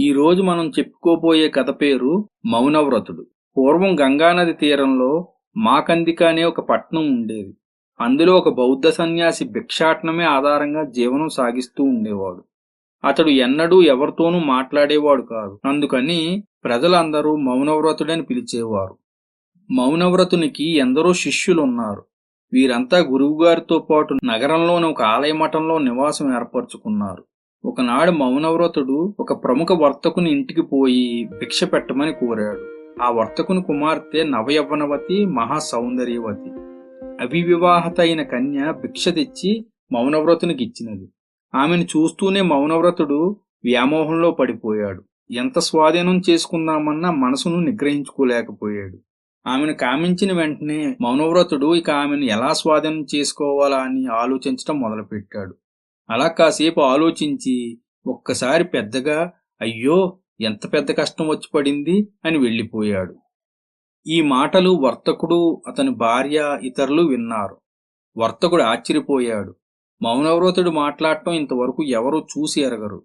ఈరోజు మనం చెప్పుకోబోయే కథ పేరు మౌనవ్రతుడు. పూర్వం గంగానది తీరంలో మాకందిక అనే ఒక పట్టణం ఉండేది. అందులో ఒక బౌద్ధ సన్యాసి భిక్షాటనమే ఆధారంగా జీవనం సాగిస్తూ ఉండేవాడు. అతడు ఎన్నడూ ఎవరితోనూ మాట్లాడేవాడు కాదు. అందుకని ప్రజలందరూ మౌనవ్రతుడని పిలిచేవారు. మౌనవ్రతునికి ఎందరో శిష్యులున్నారు. వీరంతా గురువుగారితో పాటు నగరంలోని ఒక ఆలయ మఠంలో నివాసం ఏర్పరచుకున్నారు. ఒకనాడు మౌనవ్రతుడు ఒక ప్రముఖ వర్తకుని ఇంటికి పోయి భిక్ష పెట్టమని కోరాడు. ఆ వర్తకుని కుమార్తె నవయవ్వనవతి, మహాసౌందర్యవతి. అవివివాహత అయిన కన్య భిక్ష తెచ్చి మౌనవ్రతునికి ఇచ్చినది. ఆమెను చూస్తూనే మౌనవ్రతుడు వ్యామోహంలో పడిపోయాడు. ఎంత స్వాధీనం చేసుకుందామన్నా మనసును నిగ్రహించుకోలేకపోయాడు. ఆమెను కామించిన వెంటనే మౌనవ్రతుడు ఇక ఆమెను ఎలా స్వాధీనం చేసుకోవాలా అని ఆలోచించటం మొదలుపెట్టాడు. అలా కాసేపు ఆలోచించి ఒక్కసారి పెద్దగా అయ్యో, ఎంత పెద్ద కష్టం వచ్చి పడింది అని వెళ్ళిపోయాడు. ఈ మాటలు వర్తకుడు, అతని భార్య, ఇతరులు విన్నారు. వర్తకుడు ఆశ్చర్యపోయాడు. మౌనవ్రతుడు మాట్లాడటం ఇంతవరకు ఎవరూ చూసి ఎరగరు.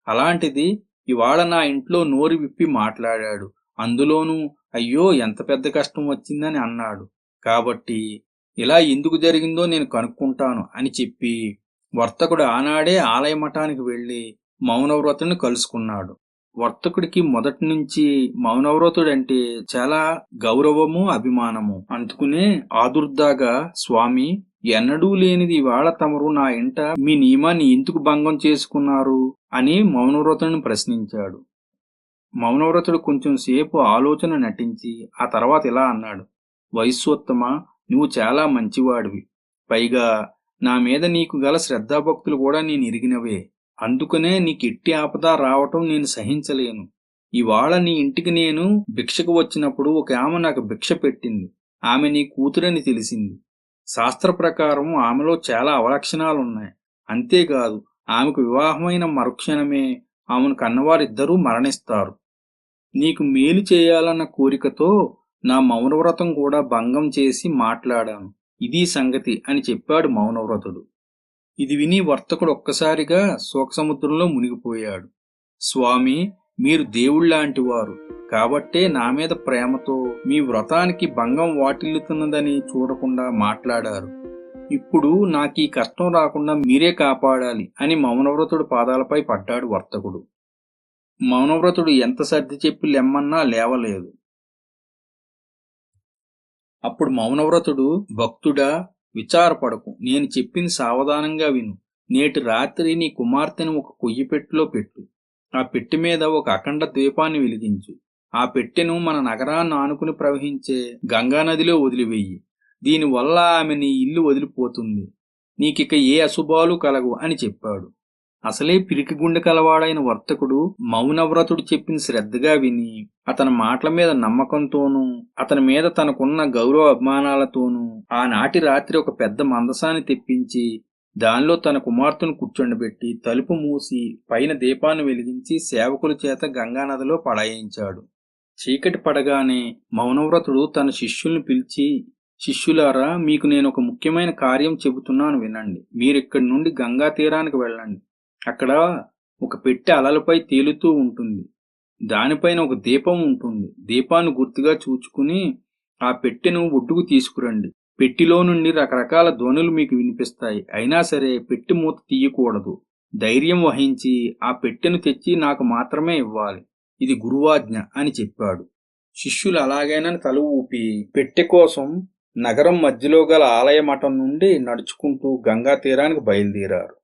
అలాంటిది ఇవాళ నా ఇంట్లో నోరు విప్పి మాట్లాడాడు. అందులోనూ అయ్యో, ఎంత పెద్ద కష్టం వచ్చిందని అన్నాడు. కాబట్టి ఇలా ఎందుకు జరిగిందో నేను కనుక్కుంటాను అని చెప్పి వర్తకుడు ఆనాడే ఆలయ మఠానికి వెళ్లి మౌనవ్రతుడిని కలుసుకున్నాడు. వర్తకుడికి మొదటి నుంచి మౌనవ్రతుడంటే చాలా గౌరవము, అభిమానము. అందుకునే ఆదుర్దాగా, స్వామి, ఎన్నడూ లేనిది ఇవాళ తమరు నా ఇంట మీ నియమాన్ని ఎందుకు భంగం చేసుకున్నారు అని మౌనవ్రతుడిని ప్రశ్నించాడు. మౌనవ్రతుడు కొంచెం సేపు ఆలోచన నటించి ఆ తర్వాత ఇలా అన్నాడు. వైశ్యోత్తమ, నువ్వు చాలా మంచివాడివి. పైగా నా మీద నీకు గల శ్రద్ధాభక్తులు కూడా నేను ఎరిగినవే. అందుకనే నీకెట్టి ఆపద రావటం నేను సహించలేను. ఇవాళ నీ ఇంటికి నేను భిక్షకు వచ్చినప్పుడు ఒక ఆమె నాకు భిక్ష పెట్టింది. ఆమె నీ కూతురని తెలిసింది. శాస్త్ర ప్రకారం ఆమెలో చాలా అవలక్షణాలున్నాయి. అంతేకాదు, ఆమెకు వివాహమైన మరుక్షణమే ఆమెను కన్నవారిద్దరూ మరణిస్తారు. నీకు మేలు చేయాలన్న కోరికతో నా మౌనవ్రతం కూడా భంగం చేసి మాట్లాడాను. ఇదీ సంగతి అని చెప్పాడు మౌనవ్రతుడు. ఇది విని వర్తకుడు ఒక్కసారిగా శోకసముద్రంలో మునిగిపోయాడు. స్వామి, మీరు దేవుళ్లాంటివారు కాబట్టే నా మీద ప్రేమతో మీ వ్రతానికి భంగం వాటిల్లుతున్నదని చూడకుండా మాట్లాడారు. ఇప్పుడు నాకీ కష్టం రాకుండా మీరే కాపాడాలి అని మౌనవ్రతుడు పాదాలపై పడ్డాడు వర్తకుడు. మౌనవ్రతుడు ఎంత సర్ది చెప్పి లెమ్మన్నా లేవలేదు. అప్పుడు మౌనవ్రతుడు, భక్తుడా, విచారపడకు, నేను చెప్పింది సావధానంగా విను. నేటి రాత్రి నీ కుమార్తెను ఒక కొయ్యిపెట్టెలో పెట్టు. ఆ పెట్టె మీద ఒక అఖండ ద్వీపాన్ని వెలిగించు. ఆ పెట్టెను మన నగరాన్ని ఆనుకుని ప్రవహించే గంగానదిలో వదిలివెయ్యి. దీనివల్ల ఆమె నీ ఇల్లు వదిలిపోతుంది. నీకిక ఏ అశుభాలు కలగు అని చెప్పాడు. అసలే పిరికి గుండె కలవాడైన వర్తకుడు మౌనవ్రతుడు చెప్పిన శ్రద్ధగా విని అతని మాటల మీద నమ్మకంతోనూ, అతని మీద తనకున్న గౌరవ అభిమానాలతోనూ ఆనాటి రాత్రి ఒక పెద్ద మందసాన్ని తెప్పించి దానిలో తన కుమార్తెను కూర్చొండబెట్టి తలుపు మూసి పైన దీపాన్ని వెలిగించి సేవకుల చేత గంగానదిలో పడాయించాడు. చీకటి పడగానే మౌనవ్రతుడు తన శిష్యుల్ని పిలిచి, శిష్యులారా, మీకు నేను ఒక ముఖ్యమైన కార్యం చెబుతున్నాను వినండి. మీరిక్కడి నుండి గంగా తీరానికి వెళ్ళండి. అక్కడ ఒక పెట్టె అలలపై తేలుతూ ఉంటుంది. దానిపైన ఒక దీపం ఉంటుంది. దీపాన్ని గుర్తుగా చూచుకుని ఆ పెట్టెను ఒడ్డుకు తీసుకురండి. పెట్టిలో నుండి రకరకాల ధ్వనులు మీకు వినిపిస్తాయి. అయినా సరే పెట్టె మూత తీయకూడదు. ధైర్యం వహించి ఆ పెట్టెను తెచ్చి నాకు మాత్రమే ఇవ్వాలి. ఇది గురువాజ్ఞ అని చెప్పాడు. శిష్యులు అలాగేనని తల ఊపి పెట్టె కోసం నగరం మధ్యలో గల ఆలయ మఠం నుండి నడుచుకుంటూ గంగా తీరానికి బయలుదేరారు.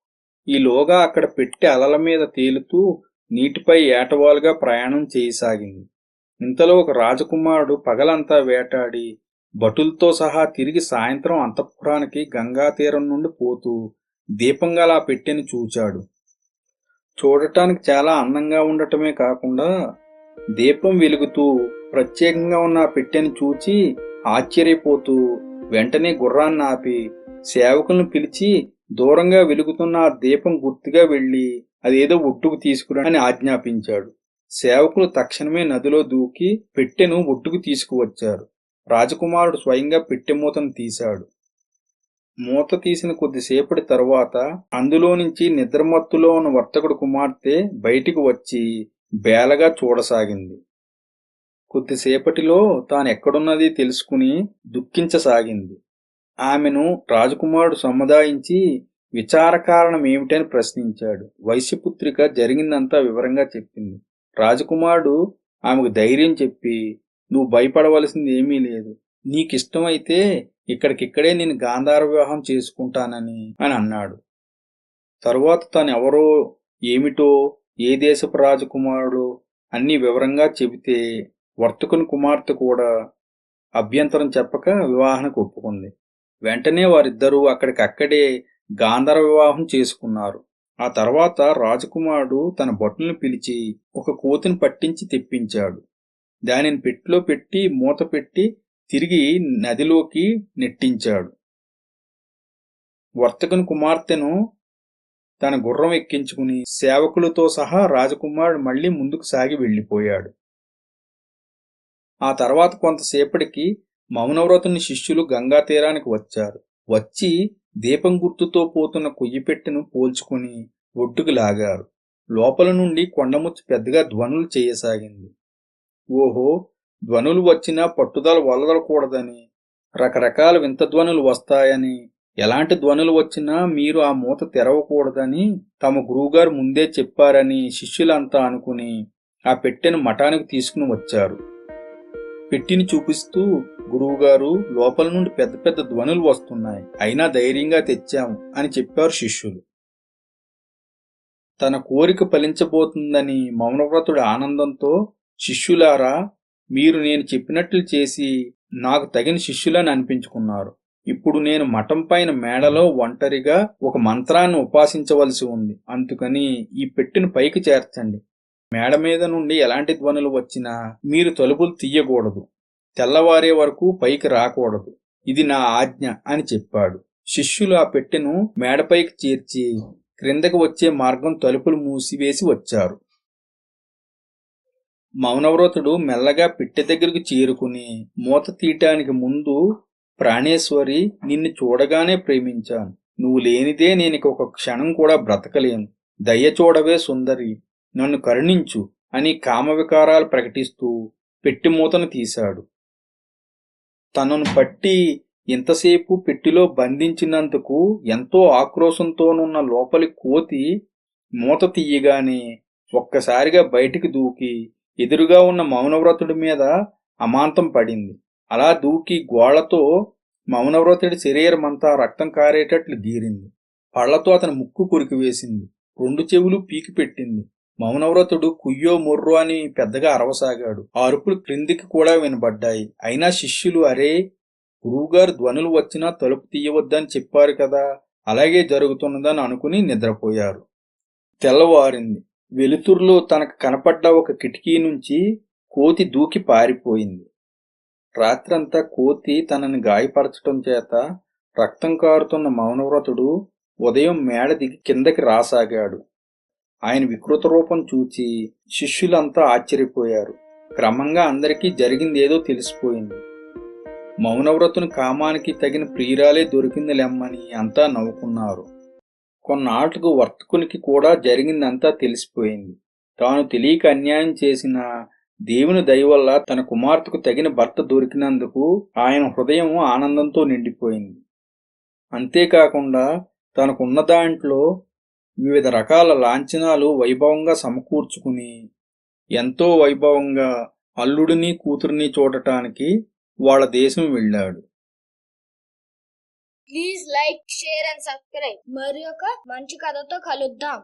ఈలోగా అక్కడ పెట్టె అలల మీద తేలుతూ నీటిపై ఏటవాలుగా ప్రయాణం చేయసాగింది. ఇంతలో ఒక రాజకుమారుడు పగలంతా వేటాడి భటులతో సహా తిరిగి సాయంత్రం అంతఃపురానికి గంగా తీరం నుండి పోతూ దీపంగా ఆ పెట్టెని చూచాడు. చూడటానికి చాలా అందంగా ఉండటమే కాకుండా దీపం వెలుగుతూ ప్రత్యేకంగా ఉన్న ఆ పెట్టెని చూచి ఆశ్చర్యపోతూ వెంటనే గుర్రాన్ని ఆపి సేవకులను పిలిచి దూరంగా వెలుగుతున్న ఆ దీపం గుర్తుగా వెళ్లి అదేదో ఒడ్డుకు తీసుకురా అని ఆజ్ఞాపించాడు. సేవకులు తక్షణమే నదిలో దూకి పెట్టెను ఒడ్డుకు తీసుకువచ్చారు. రాజకుమారుడు స్వయంగా పెట్టె మూతను తీశాడు. మూత తీసిన కొద్దిసేపటి తరువాత అందులో నుంచి నిద్రమత్తులో ఉన్న వర్తకుడు కుమార్తె బయటికి వచ్చి బేలగా చూడసాగింది. కొద్దిసేపటిలో తానెక్కడున్నది తెలుసుకుని దుఃఖించసాగింది. ఆమెను రాజకుమారుడు సముదాయించి విచారకారణం ఏమిటని ప్రశ్నించాడు. వైశ్యపుత్రిక జరిగిందంతా వివరంగా చెప్పింది. రాజకుమారుడు ఆమెకు ధైర్యం చెప్పి, నువ్వు భయపడవలసింది ఏమీ లేదు, నీకిష్టమైతే ఇక్కడికిక్కడే నేను గాంధార వివాహం చేసుకుంటానని అన్నాడు. తరువాత తానెవరో ఏమిటో ఏ దేశపు రాజకుమారుడు అన్ని వివరంగా చెబితే వర్తకుని కుమార్తె కూడా అభ్యంతరం చెప్పక వివాహానికి ఒప్పుకుంది. వెంటనే వారిద్దరూ అక్కడికక్కడే గాంధర్వ వివాహం చేసుకున్నారు. ఆ తర్వాత రాజకుమారుడు తన భటులను పిలిచి ఒక కోతిని పట్టించి తెప్పించాడు. దానిని పెట్టిలో పెట్టి మూత పెట్టి తిరిగి నదిలోకి నెట్టించాడు. వర్తకుని కుమార్తెను తన గుర్రం ఎక్కించుకుని సేవకులతో సహా రాజకుమారుడు మళ్లీ ముందుకు సాగి వెళ్లిపోయాడు. ఆ తర్వాత కొంతసేపటికి మౌనవ్రతుని శిష్యులు గంగా తీరానికి వచ్చారు. వచ్చి దీపం గుర్తుతో పోతున్న కొయ్యిపెట్టెను పోల్చుకుని ఒడ్డుకు లాగారు. లోపల నుండి కొండముచ్చు పెద్దగా ధ్వనులు చేయసాగింది. ఓహో, ధ్వనులు వచ్చినా పట్టుదల వదలకూడదని, రకరకాల వింత ధ్వనులు వస్తాయని, ఎలాంటి ధ్వనులు వచ్చినా మీరు ఆ మూత తెరవకూడదని తమ గురువుగారు ముందే చెప్పారని శిష్యులంతా అనుకుని ఆ పెట్టెను మఠానికి తీసుకుని వచ్చారు. పెట్టిని చూపిస్తూ, గురువుగారు, లోపల నుండి పెద్ద పెద్ద ధ్వనులు వస్తున్నాయి, అయినా ధైర్యంగా తెచ్చాము అని చెప్పారు శిష్యులు. తన కోరిక ఫలించబోతుందని మౌనవ్రతుడి ఆనందంతో, శిష్యులారా, మీరు నేను చెప్పినట్లు చేసి నాకు తగిన శిష్యులని అనిపించుకున్నారు. ఇప్పుడు నేను మఠం పైన మేడలో ఒంటరిగా ఒక మంత్రాన్ని ఉపాసించవలసి ఉంది. అందుకని ఈ పెట్టెను పైకి చేర్చండి. మేడ మీద నుండి ఎలాంటి ధ్వనులు వచ్చినా మీరు తలుపులు తీయకూడదు, తెల్లవారే వరకు పైకి రాకూడదు. ఇది నా ఆజ్ఞ అని చెప్పాడు. శిష్యులు ఆ పెట్టెను మేడపైకి చేర్చి క్రిందకి వచ్చే మార్గం తలుపులు మూసివేసి వచ్చారు. మౌనవ్రతుడు మెల్లగా పెట్టె దగ్గరకు చేరుకుని మూత తీయటానికి ముందు, ప్రాణేశ్వరి, నిన్ను చూడగానే ప్రేమించాను. నువ్వు లేనిదే నేనిక ఒక క్షణం కూడా బ్రతకలేను. దయ చూడవే సుందరి, నన్ను కరుణించు అని కామవికారాలు ప్రకటిస్తూ పెట్టి మూతను తీశాడు. తనను పట్టి ఇంతసేపు పెట్టిలో బంధించినందుకు ఎంతో ఆక్రోశంతోనున్న లోపలి కోతి మూత తీయగానే ఒక్కసారిగా బయటికి దూకి ఎదురుగా ఉన్న మౌనవ్రతుడి మీద అమాంతం పడింది. అలా దూకి గోళ్లతో మౌనవ్రతుడి శరీరమంతా రక్తం కారేటట్లు గీరింది. పళ్లతో అతని ముక్కు కొరికివేసింది. 2 చెవులు పీకి పెట్టింది. మౌనవ్రతుడు కుయ్యో మొర్రో అని పెద్దగా అరవసాగాడు. ఆ అరుపులు క్రిందికి కూడా వినబడ్డాయి. అయినా శిష్యులు, అరే, గురువుగారు ధ్వనులు వచ్చినా తలుపు తీయవద్దని చెప్పారు కదా, అలాగే జరుగుతున్నదని అనుకుని నిద్రపోయారు. తెల్లవారింది. వెలుతురులో తనకు కనపడ్డ ఒక కిటికీ నుంచి కోతి దూకి పారిపోయింది. రాత్రంతా కోతి తనని గాయపరచటం చేత రక్తం కారుతున్న మౌనవ్రతుడు ఉదయం మేడ దిగి కిందకి రాసాగాడు. ఆయన వికృత రూపం చూచి శిష్యులంతా ఆశ్చర్యపోయారు. క్రమంగా అందరికీ జరిగిందేదో తెలిసిపోయింది. మౌనవ్రతుని కామానికి తగిన ప్రియురాలే దొరికిందిలెమ్మని అంతా నవ్వుకున్నారు. కొన్నాళ్లకు వర్తకునికి కూడా జరిగిందంతా తెలిసిపోయింది. తాను తెలియక అన్యాయం చేసిన దేవుని దయవల్ల తన కుమార్తెకు తగిన భర్త దొరికినందుకు ఆయన హృదయం ఆనందంతో నిండిపోయింది. అంతేకాకుండా తనకున్న దాంట్లో వివిధ రకాల లాంఛనాలు వైభవంగా సమకూర్చుకుని ఎంతో వైభవంగా అల్లుడిని కూతురిని చూడటానికి వాళ్ళ దేశం వెళ్ళాడు. Please like, share and subscribe. మరి ఒక మంచి కథతో కలుద్దాం.